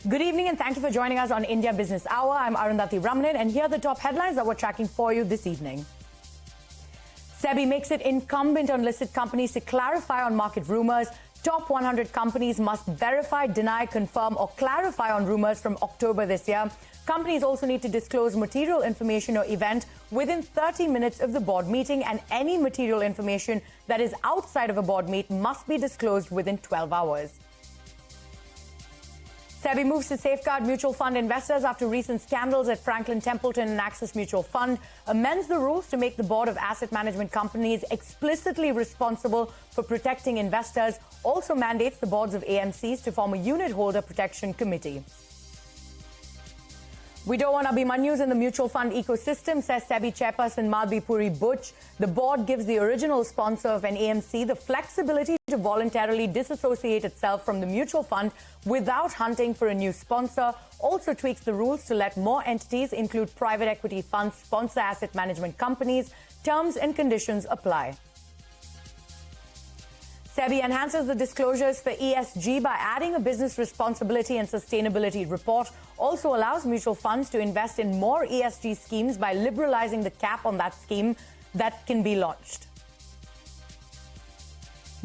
Good evening and thank you for joining us on India Business Hour. I'm Arundhati Ramanan and here are the top headlines that we're tracking for you this evening. Sebi makes it incumbent on listed companies to clarify on market rumors. Top 100 companies must verify, deny, confirm or clarify on rumors from October this year. Companies also need to disclose material information or event within 30 minutes of the board meeting, and any material information that is outside of a board meet must be disclosed within 12 hours. Sebi moves to safeguard mutual fund investors after recent scandals at Franklin Templeton and Axis Mutual Fund, amends the rules to make the board of asset management companies explicitly responsible for protecting investors, also mandates the boards of AMCs to form a unit holder protection committee. We don't want Abhimanyus in the mutual fund ecosystem, says Sebi chairperson Madhvi Puri Butch. The board gives the original sponsor of an AMC the flexibility to voluntarily disassociate itself from the mutual fund without hunting for a new sponsor. Also tweaks the rules to let more entities, include private equity funds, sponsor asset management companies. Terms and conditions apply. Sebi enhances the disclosures for ESG by adding a business responsibility and sustainability report. Also allows mutual funds to invest in more ESG schemes by liberalizing the cap on that scheme that can be launched.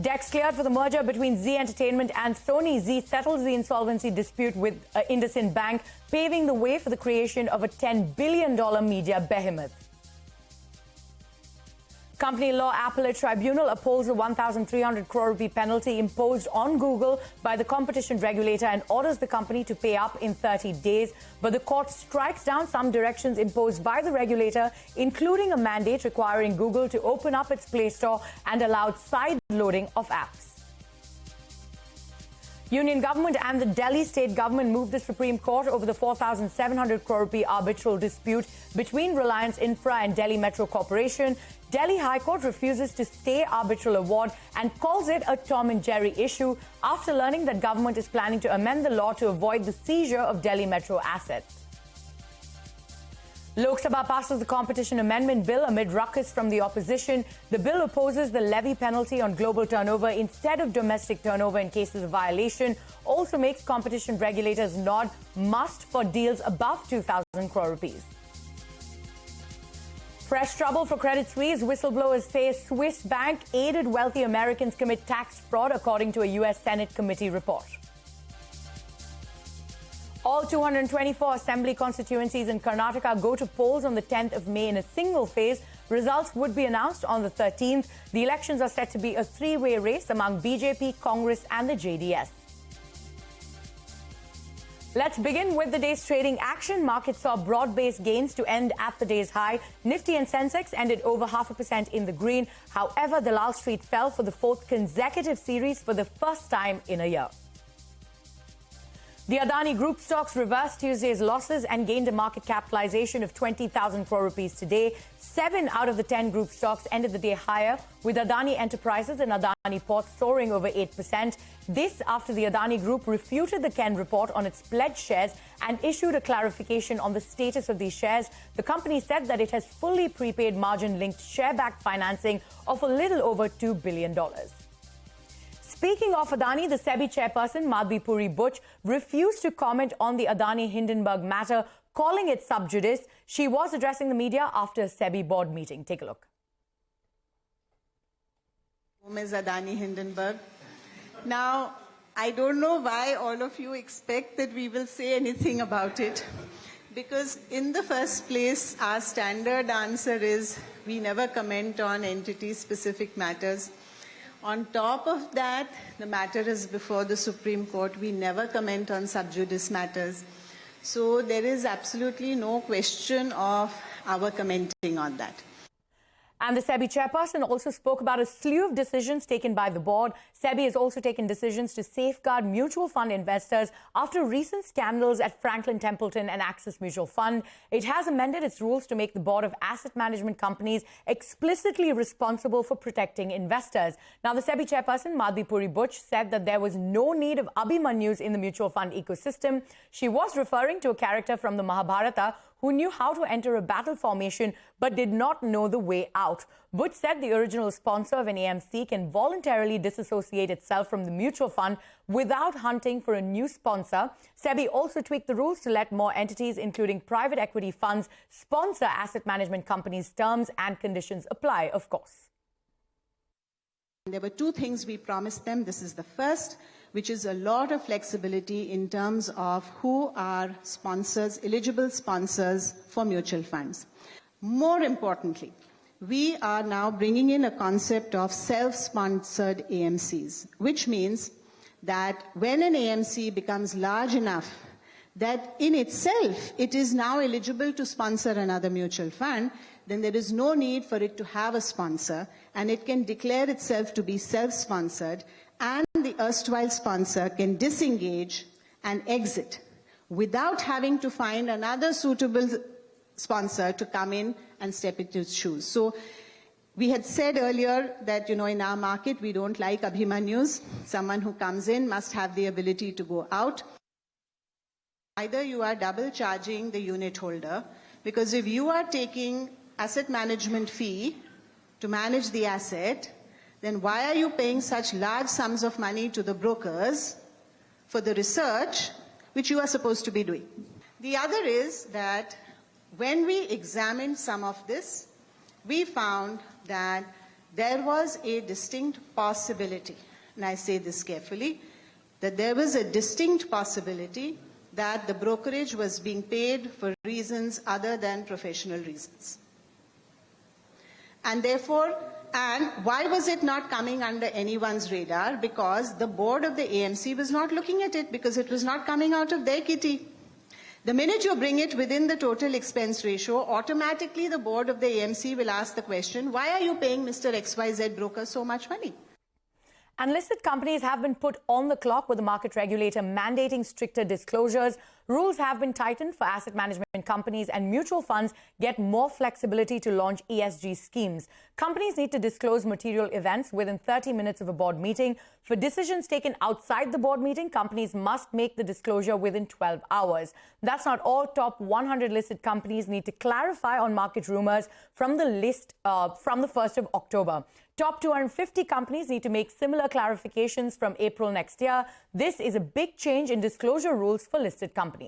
Decks cleared for the merger between Zee Entertainment and Sony. Zee settles the insolvency dispute with IndusInd Bank, paving the way for the creation of a $10 billion media behemoth. Company Law Appellate Tribunal upholds a 1,300 crore rupee penalty imposed on Google by the competition regulator and orders the company to pay up in 30 days. But the court strikes down some directions imposed by the regulator, including a mandate requiring Google to open up its Play Store and allow side loading of apps. Union government and the Delhi state government moved the Supreme Court over the 4,700 crore rupee arbitral dispute between Reliance Infra and Delhi Metro Corporation. Delhi High Court refuses to stay arbitral award and calls it a Tom and Jerry issue after learning that government is planning to amend the law to avoid the seizure of Delhi Metro assets. Lok Sabha passes the competition amendment bill amid ruckus from the opposition. The bill opposes the levy penalty on global turnover instead of domestic turnover in cases of violation. Also makes competition regulators nod must for deals above 2,000 crore rupees. Fresh trouble for Credit Suisse. Whistleblowers say Swiss bank aided wealthy Americans commit tax fraud, according to a U.S. Senate committee report. All 224 assembly constituencies in Karnataka go to polls on the 10th of May in a single phase. Results would be announced on the 13th. The elections are set to be a three-way race among BJP, Congress and the JDS. Let's begin with the day's trading action. Markets saw broad-based gains to end at the day's high. Nifty and Sensex ended over 0.5% in the green. However, the Lal Street fell for the fourth consecutive series for the first time in a year. The Adani Group stocks reversed Tuesday's losses and gained a market capitalization of 20,000 crore rupees today. 7 out of the 10 group stocks ended the day higher, with Adani Enterprises and Adani Ports soaring over 8%. This after the Adani Group refuted the Ken report on its pledged shares and issued a clarification on the status of these shares. The company said that it has fully prepaid margin-linked share-backed financing of a little over $2 billion. Speaking of Adani, the Sebi chairperson, Madhvi Puri Butch, refused to comment on the Adani-Hindenburg matter, calling it sub judice. She was addressing the media after a Sebi board meeting. Take a look. Ms. Adani-Hindenburg. Now, I don't know why all of you expect that we will say anything about it. Because in the first place, our standard answer is we never comment on entity-specific matters. On top of that, the matter is before the Supreme Court. We never comment on sub judice matters. So there is absolutely no question of our commenting on that. And the Sebi chairperson also spoke about a slew of decisions taken by the board. Sebi has also taken decisions to safeguard mutual fund investors after recent scandals at Franklin Templeton and Axis Mutual Fund. It has amended its rules to make the board of asset management companies explicitly responsible for protecting investors. Now, the Sebi chairperson, Madhvi Puri Butch, said that there was no need of Abhimanyus in the mutual fund ecosystem. She was referring to a character from the Mahabharata who knew how to enter a battle formation but did not know the way out. Butch said the original sponsor of an AMC can voluntarily disassociate itself from the mutual fund without hunting for a new sponsor. Sebi also tweaked the rules to let more entities, including private equity funds, sponsor asset management companies. Terms and conditions apply, of course. There were two things we promised them. This is the first, which is a lot of flexibility in terms of who are sponsors, eligible sponsors for mutual funds. More importantly, we are now bringing in a concept of self-sponsored AMCs, which means that when an AMC becomes large enough that in itself it is now eligible to sponsor another mutual fund, then there is no need for it to have a sponsor, and it can declare itself to be self-sponsored, and the erstwhile sponsor can disengage and exit without having to find another suitable sponsor to come in and step into its shoes. So we had said earlier that, in our market, we don't like Abhimanyus. Someone who comes in must have the ability to go out. Either you are double charging the unit holder, because if you are taking asset management fee to manage the asset, then why are you paying such large sums of money to the brokers for the research which you are supposed to be doing? The other is that when we examined some of this, we found that there was a distinct possibility, and I say this carefully, that there was a distinct possibility that the brokerage was being paid for reasons other than professional reasons. And therefore, and why was it not coming under anyone's radar? Because the board of the AMC was not looking at it, because it was not coming out of their kitty. The minute you bring it within the total expense ratio, automatically the board of the AMC will ask the question, why are you paying Mr. XYZ broker so much money? And listed companies have been put on the clock with the market regulator mandating stricter disclosures. Rules have been tightened for asset management companies, and mutual funds get more flexibility to launch ESG schemes. Companies need to disclose material events within 30 minutes of a board meeting. For decisions taken outside the board meeting, companies must make the disclosure within 12 hours. That's not all. Top 100 listed companies need to clarify on market rumors from the list from the 1st of October. Top 250 companies need to make similar clarifications from April next year. This is a big change in disclosure rules for listed companies.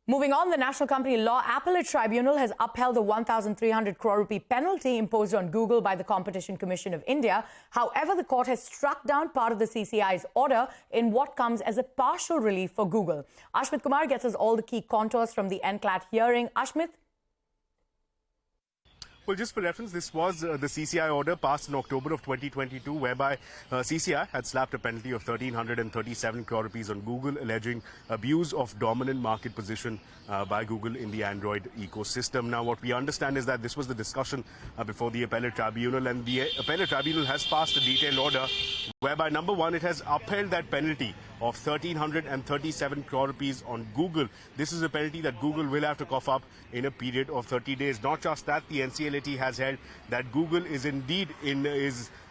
Moving on, the National Company Law Appellate Tribunal has upheld the 1,300 crore rupee penalty imposed on Google by the Competition Commission of India. However, the court has struck down part of the CCI's order in what comes as a partial relief for Google. Ashmit Kumar gets us all the key contours from the NCLAT hearing. Ashmit? Well, just for reference, this was the CCI order passed in October of 2022, whereby CCI had slapped a penalty of 1,337 crore rupees on Google, alleging abuse of dominant market position by Google in the Android ecosystem. Now, what we understand is that this was the discussion before the Appellate Tribunal, and the Appellate Tribunal has passed a detailed order whereby, number one, it has upheld that penalty of 1,337 crore rupees on Google. This is a penalty that Google will have to cough up in a period of 30 days. Not just that, the NCLAT has held that Google is indeed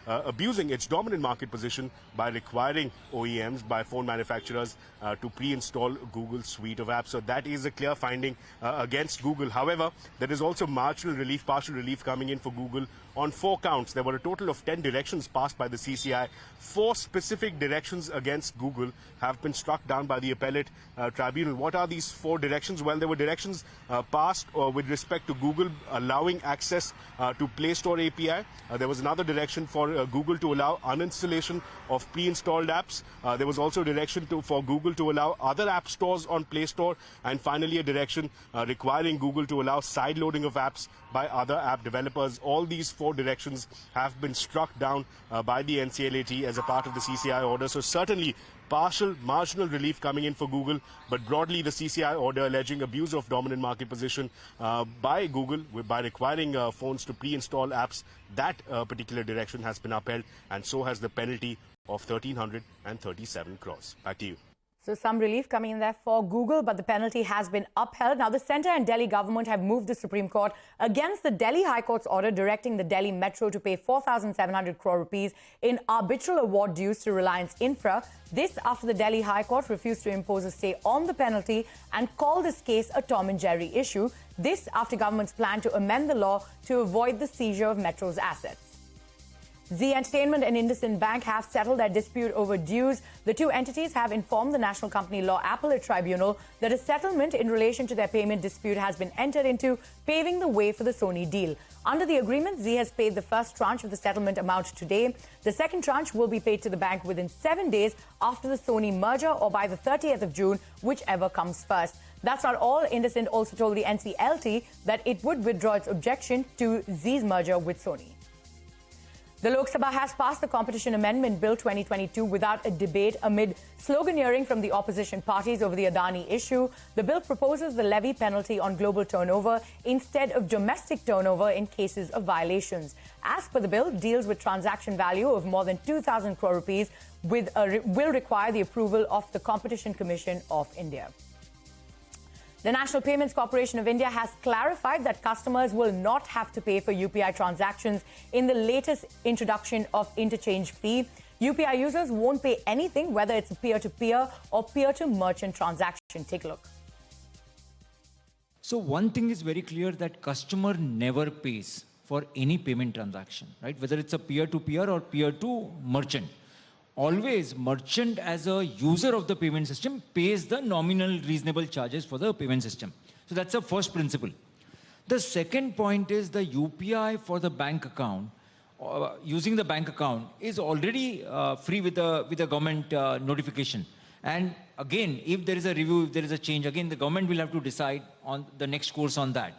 abusing its dominant market position by requiring OEMs, by phone manufacturers, to pre-install Google's suite of apps. So that is a clear finding against Google. However, there is also marginal relief, partial relief coming in for Google on 4 counts. There were a total of 10 directions passed by the CCI. 4 specific directions against Google have been struck down by the Appellate Tribunal. What are these 4 directions? Well, there were directions passed with respect to Google allowing access to Play Store API. There was another direction for Google to allow uninstallation of pre-installed apps. There was also a direction for Google to allow other app stores on Play Store. And finally, a direction requiring Google to allow sideloading of apps by other app developers. All these 4 directions have been struck down by the NCLAT as a part of the CCI order. So certainly partial, marginal relief coming in for Google, but broadly the CCI order alleging abuse of dominant market position by Google by requiring phones to pre-install apps. That particular direction has been upheld, and so has the penalty of 1,337 crores. Back to you. So some relief coming in there for Google, but the penalty has been upheld. Now, the centre and Delhi government have moved the Supreme Court against the Delhi High Court's order directing the Delhi Metro to pay 4,700 crore rupees in arbitral award dues to Reliance Infra. This after the Delhi High Court refused to impose a stay on the penalty and called this case a Tom and Jerry issue. This after government's plan to amend the law to avoid the seizure of Metro's assets. Zee Entertainment and IndusInd Bank have settled their dispute over dues. The two entities have informed the National Company Law Appellate Tribunal that a settlement in relation to their payment dispute has been entered into, paving the way for the Sony deal. Under the agreement, Zee has paid the first tranche of the settlement amount today. The second tranche will be paid to the bank within 7 days after the Sony merger or by the 30th of June, whichever comes first. That's not all. IndusInd also told the NCLT that it would withdraw its objection to Zee's merger with Sony. The Lok Sabha has passed the Competition Amendment Bill 2022 without a debate amid sloganeering from the opposition parties over the Adani issue. The bill proposes the levy penalty on global turnover instead of domestic turnover in cases of violations. As per the bill, deals with transaction value of more than 2,000 crore rupees will require the approval of the Competition Commission of India. The National Payments Corporation of India has clarified that customers will not have to pay for UPI transactions in the latest introduction of interchange fee. UPI users won't pay anything, whether it's a peer-to-peer or peer-to-merchant transaction. Take a look. So one thing is very clear, that customer never pays for any payment transaction, right? Whether it's a peer-to-peer or peer-to-merchant. Always merchant as a user of the payment system pays the nominal reasonable charges for the payment system. So that's the first principle. The second point is the UPI for the bank account, using the bank account is already free with the government notification. And again, if there is a review, if there is a change, again, the government will have to decide on the next course on that.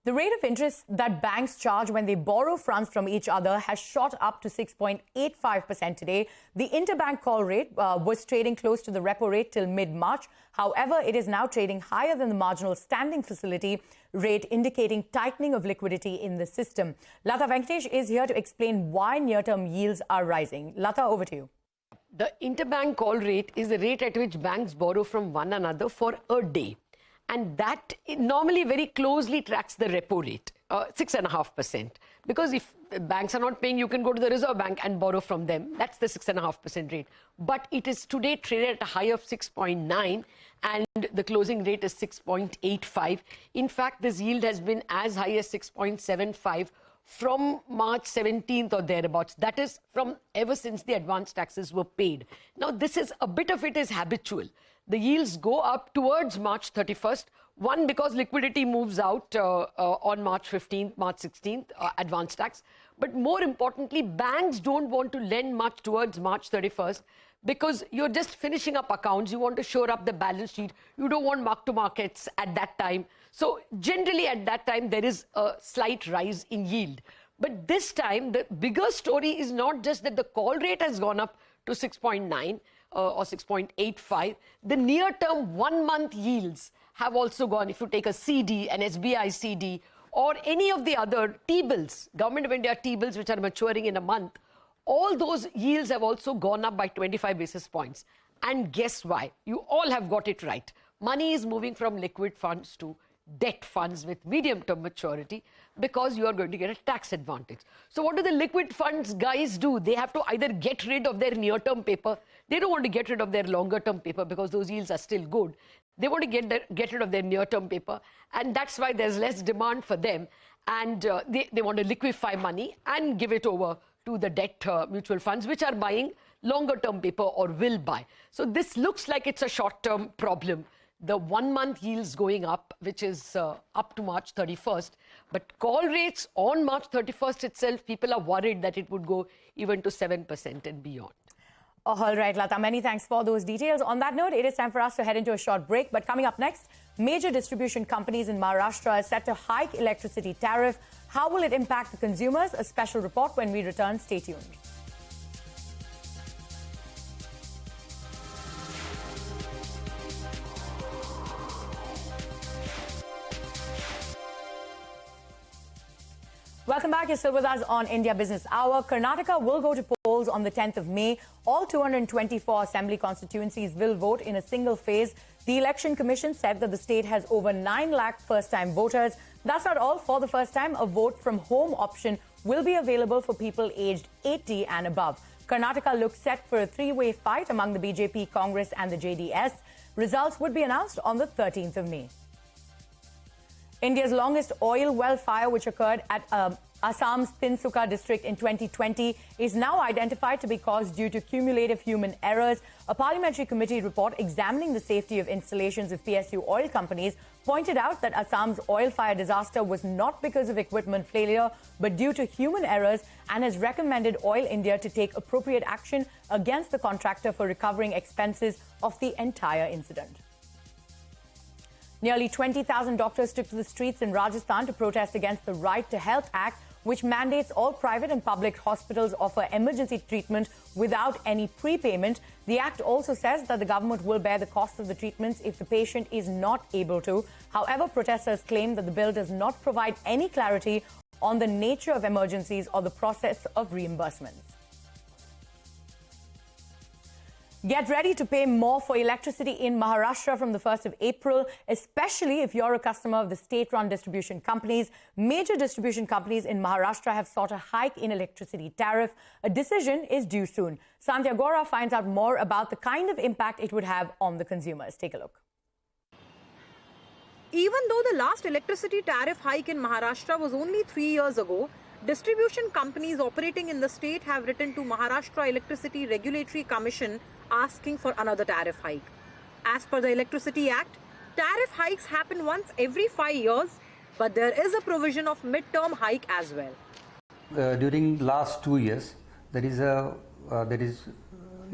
The rate of interest that banks charge when they borrow funds from each other has shot up to 6.85% today. The interbank call rate was trading close to the repo rate till mid-March. However, it is now trading higher than the marginal standing facility rate, indicating tightening of liquidity in the system. Lata Venkatesh is here to explain why near-term yields are rising. Lata, over to you. The interbank call rate is the rate at which banks borrow from one another for a day. And that normally very closely tracks the repo rate, 6.5%. Because if banks are not paying, you can go to the Reserve Bank and borrow from them. That's the 6.5% rate. But it is today traded at a high of 6.9 and the closing rate is 6.85. In fact, this yield has been as high as 6.75 from March 17th or thereabouts. That is from ever since the advance taxes were paid. Now, this is a bit of it is habitual. The yields go up towards March 31st. One, because liquidity moves out on March 15th, March 16th, advance tax. But more importantly, banks don't want to lend much towards March 31st because you're just finishing up accounts. You want to shore up the balance sheet. You don't want mark-to-markets at that time. So generally at that time, there is a slight rise in yield. But this time, the bigger story is not just that the call rate has gone up to 6.9 or 6.85. The near-term 1-month yields have also gone. If you take a CD, an SBI CD, or any of the other T-bills, Government of India T-bills which are maturing in a month, all those yields have also gone up by 25 basis points. And guess why? You all have got it right. Money is moving from liquid funds to debt funds with medium-term maturity because you are going to get a tax advantage. So what do the liquid funds guys do? They have to either get rid of their near-term paper. They don't want to get rid of their longer-term paper because those yields are still good. They want to get rid of their near-term paper, and that's why there's less demand for them. And they want to liquefy money and give it over to the debt mutual funds, which are buying longer-term paper or will buy. So this looks like it's a short-term problem. The 1-month yields going up, which is up to March 31st. But call rates on March 31st itself, people are worried that it would go even to 7% and beyond. All right, Lata, many thanks for those details. On that note, it is time for us to head into a short break. But coming up next, major distribution companies in Maharashtra are set to hike electricity tariff. How will it impact the consumers? A special report when we return. Stay tuned. Welcome back. You're still with us on India Business Hour. Karnataka will go to polls on the 10th of May. All 224 assembly constituencies will vote in a single phase. The Election Commission said that the state has over 9 lakh first-time voters. That's not all. For the first time, a vote from home option will be available for people aged 80 and above. Karnataka looks set for a three-way fight among the BJP, Congress and the JDS. Results would be announced on the 13th of May. India's longest oil well fire, which occurred at Assam's Tinsukia district in 2020, is now identified to be caused due to cumulative human errors. A parliamentary committee report examining the safety of installations of PSU oil companies pointed out that Assam's oil fire disaster was not because of equipment failure, but due to human errors, and has recommended Oil India to take appropriate action against the contractor for recovering expenses of the entire incident. Nearly 20,000 doctors took to the streets in Rajasthan to protest against the Right to Health Act, which mandates all private and public hospitals offer emergency treatment without any prepayment. The act also says that the government will bear the cost of the treatments if the patient is not able to. However, protesters claim that the bill does not provide any clarity on the nature of emergencies or the process of reimbursements. Get ready to pay more for electricity in Maharashtra from the 1st of April, especially if you're a customer of the state-run distribution companies. Major distribution companies in Maharashtra have sought a hike in electricity tariff. A decision is due soon. Sandhya Gora finds out more about the kind of impact it would have on the consumers. Take a look. Even though the last electricity tariff hike in Maharashtra was only 3 years ago, distribution companies operating in the state have written to Maharashtra Electricity Regulatory Commission asking for another tariff hike. As per the Electricity Act, tariff hikes happen once every 5 years, but there is a provision of mid-term hike as well. During last 2 years, there is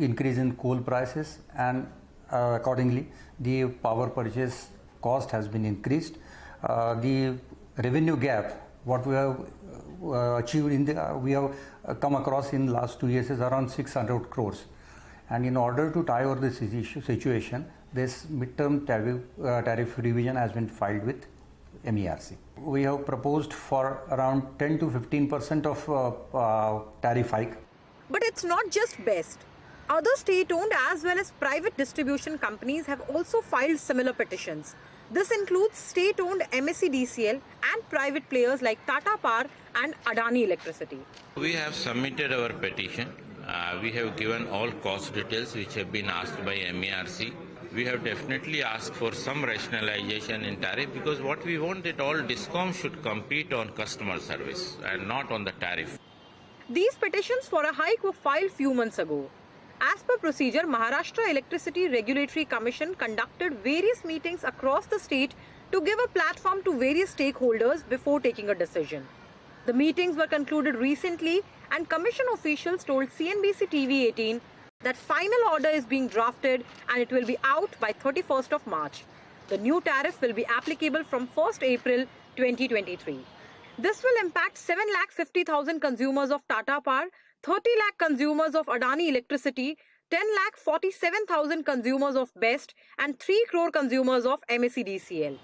increase in coal prices, and accordingly, the power purchase cost has been increased. The revenue gap, what we have achieved we have come across in last 2 years is around 600 crores. And in order to tie over this situation, this midterm tariff revision has been filed with MERC. We have proposed for around 10 to 15% of tariff hike. But it's not just BEST. Other state-owned as well as private distribution companies have also filed similar petitions. This includes state-owned MSEDCL and private players like Tata Power and Adani Electricity. We have submitted our petition. We have given all cost details which have been asked by MERC. We have definitely asked for some rationalization in tariff, because what we want that all DISCOMs should compete on customer service and not on the tariff. These petitions for a hike were filed few months ago. As per procedure, Maharashtra Electricity Regulatory Commission conducted various meetings across the state to give a platform to various stakeholders before taking a decision. The meetings were concluded recently, and Commission officials told CNBC-TV18 that final order is being drafted and it will be out by 31st of March. The new tariff will be applicable from 1st April 2023. This will impact 7,50,000 consumers of Tata Power, 30 lakh consumers of Adani Electricity, 10,47,000 consumers of BEST, and 3 crore consumers of MSEDCL.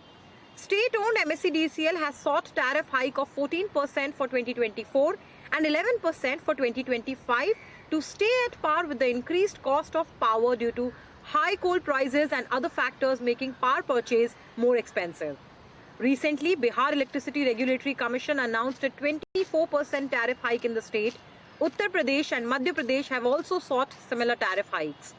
State-owned MSEDCL has sought tariff hike of 14% for 2024 and 11% for 2025 to stay at par with the increased cost of power due to high coal prices and other factors making power purchase more expensive. Recently, Bihar Electricity Regulatory Commission announced a 24% tariff hike in the state. Uttar Pradesh and Madhya Pradesh have also sought similar tariff hikes.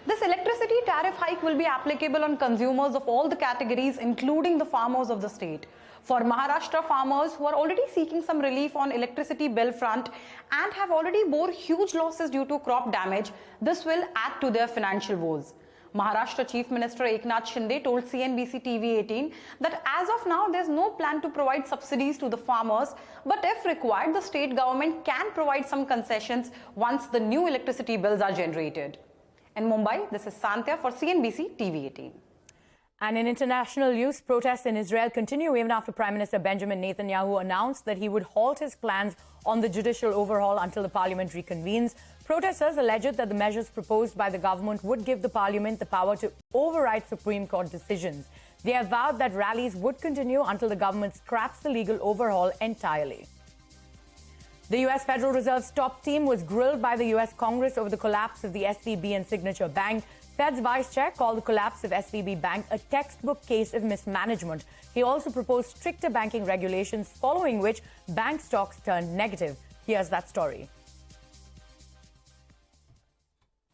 This electricity tariff hike will be applicable on consumers of all the categories, including the farmers of the state. For Maharashtra farmers who are already seeking some relief on electricity bill front and have already bore huge losses due to crop damage, this will add to their financial woes. Maharashtra Chief Minister Eknath Shinde told CNBC-TV18 that as of now, there's no plan to provide subsidies to the farmers, but if required, the state government can provide some concessions once the new electricity bills are generated. In Mumbai, this is Sandhya for CNBC-TV18. And in international news, protests in Israel continue even after Prime Minister Benjamin Netanyahu announced that he would halt his plans on the judicial overhaul until the parliament reconvenes. Protesters alleged that the measures proposed by the government would give the parliament the power to override Supreme Court decisions. They have vowed that rallies would continue until the government scraps the legal overhaul entirely. The U.S. Federal Reserve's top team was grilled by the U.S. Congress over the collapse of the SVB and Signature Bank. Fed's vice chair called the collapse of SVB Bank a textbook case of mismanagement. He also proposed stricter banking regulations, following which bank stocks turned negative. Here's that story.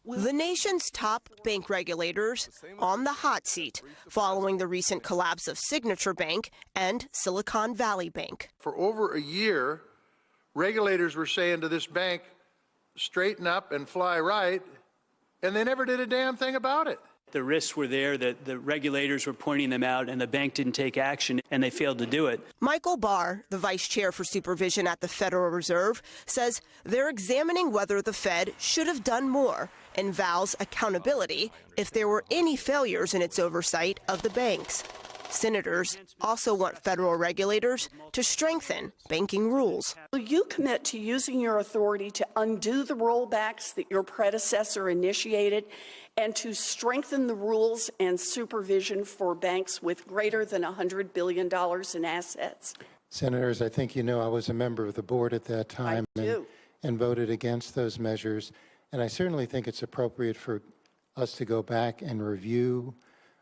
The nation's top bank regulators on the hot seat following the recent collapse of Signature Bank and Silicon Valley Bank. For over a year, regulators were saying to this bank, straighten up and fly right, and they never did a damn thing about it. The risks were there, that the regulators were pointing them out, and the bank didn't take action, and they failed to do it. Michael Barr, the vice chair for supervision at the Federal Reserve, says they're examining whether the Fed should have done more and vows accountability if there were any failures in its oversight of the banks. Senators also want federal regulators to strengthen banking rules. Will you commit to using your authority to undo the rollbacks that your predecessor initiated and to strengthen the rules and supervision for banks with greater than $100 billion in assets? Senators, I think you know I was a member of the board at that time and voted against those measures. And I certainly think it's appropriate for us to go back and review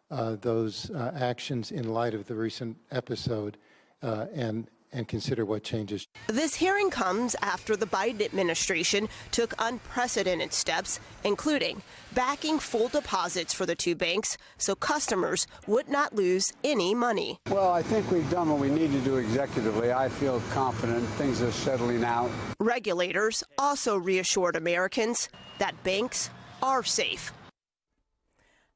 those actions in light of the recent episode and consider what changes. This hearing comes after the Biden administration took unprecedented steps, including backing full deposits for the two banks so customers would not lose any money. Well, I think we've done what we need to do executively. I feel confident things are settling out. Regulators also reassured Americans that banks are safe.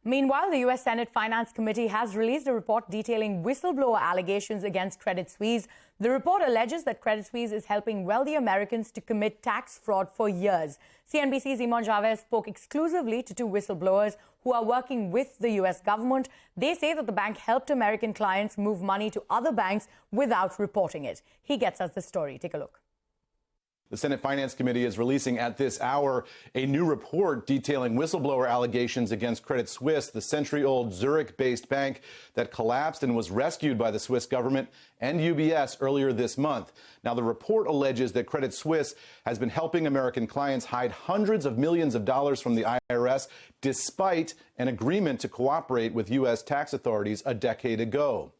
Meanwhile, the U.S. Senate Finance Committee has released a report detailing whistleblower allegations against Credit Suisse. The report alleges that Credit Suisse is helping wealthy Americans to commit tax fraud for years. CNBC's Iman Javed spoke exclusively to two whistleblowers who are working with the U.S. government. They say that the bank helped American clients move money to other banks without reporting it. He gets us the story. Take a look. The Senate Finance Committee is releasing at this hour a new report detailing whistleblower allegations against Credit Suisse, the century-old Zurich-based bank that collapsed and was rescued by the Swiss government and UBS earlier this month. Now, the report alleges that Credit Suisse has been helping American clients hide hundreds of millions of dollars from the IRS despite an agreement to cooperate with U.S. tax authorities a decade ago.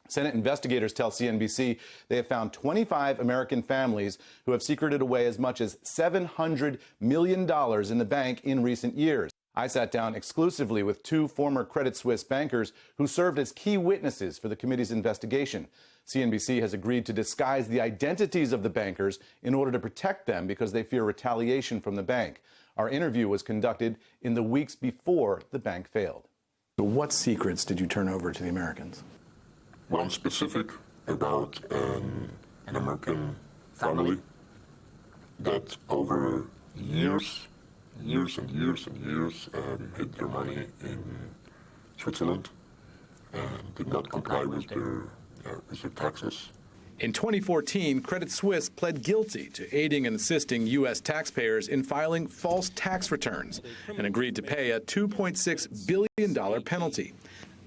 Senate investigators tell CNBC they have found 25 American families who have secreted away as much as $700 million in the bank in recent years. I sat down exclusively with two former Credit Suisse bankers who served as key witnesses for the committee's investigation. CNBC has agreed to disguise the identities of the bankers in order to protect them because they fear retaliation from the bank. Our interview was conducted in the weeks before the bank failed. So what secrets did you turn over to the Americans? One specific about an American family that over years hid their money in Switzerland and did not comply with their taxes. In 2014, Credit Suisse pled guilty to aiding and assisting U.S. taxpayers in filing false tax returns and agreed to pay a $2.6 billion penalty.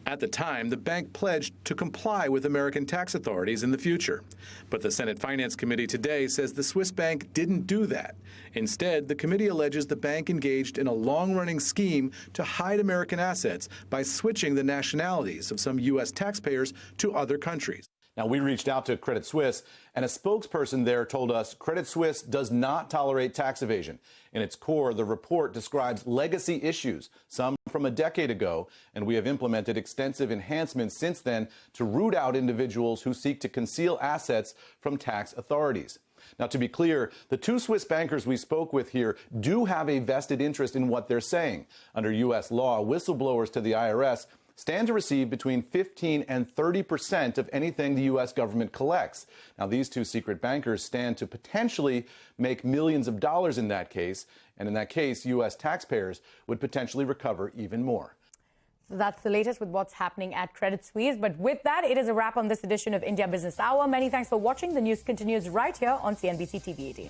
At the time, the bank pledged to comply with American tax authorities in the future. But the Senate Finance Committee today says the Swiss bank didn't do that. Instead, the committee alleges the bank engaged in a long-running scheme to hide American assets by switching the nationalities of some U.S. taxpayers to other countries. Now, we reached out to Credit Suisse, and a spokesperson there told us Credit Suisse does not tolerate tax evasion. In its core, the report describes legacy issues, some from a decade ago, and we have implemented extensive enhancements since then to root out individuals who seek to conceal assets from tax authorities. Now, to be clear, the two Swiss bankers we spoke with here do have a vested interest in what they're saying. Under U.S. law, whistleblowers to the IRS stand to receive between 15% and 30% of anything the U.S. government collects. Now, these two secret bankers stand to potentially make millions of dollars in that case, and in that case, U.S. taxpayers would potentially recover even more. So that's the latest with what's happening at Credit Suisse. But with that, it is a wrap on this edition of India Business Hour. Many thanks for watching. The news continues right here on CNBC-TV18.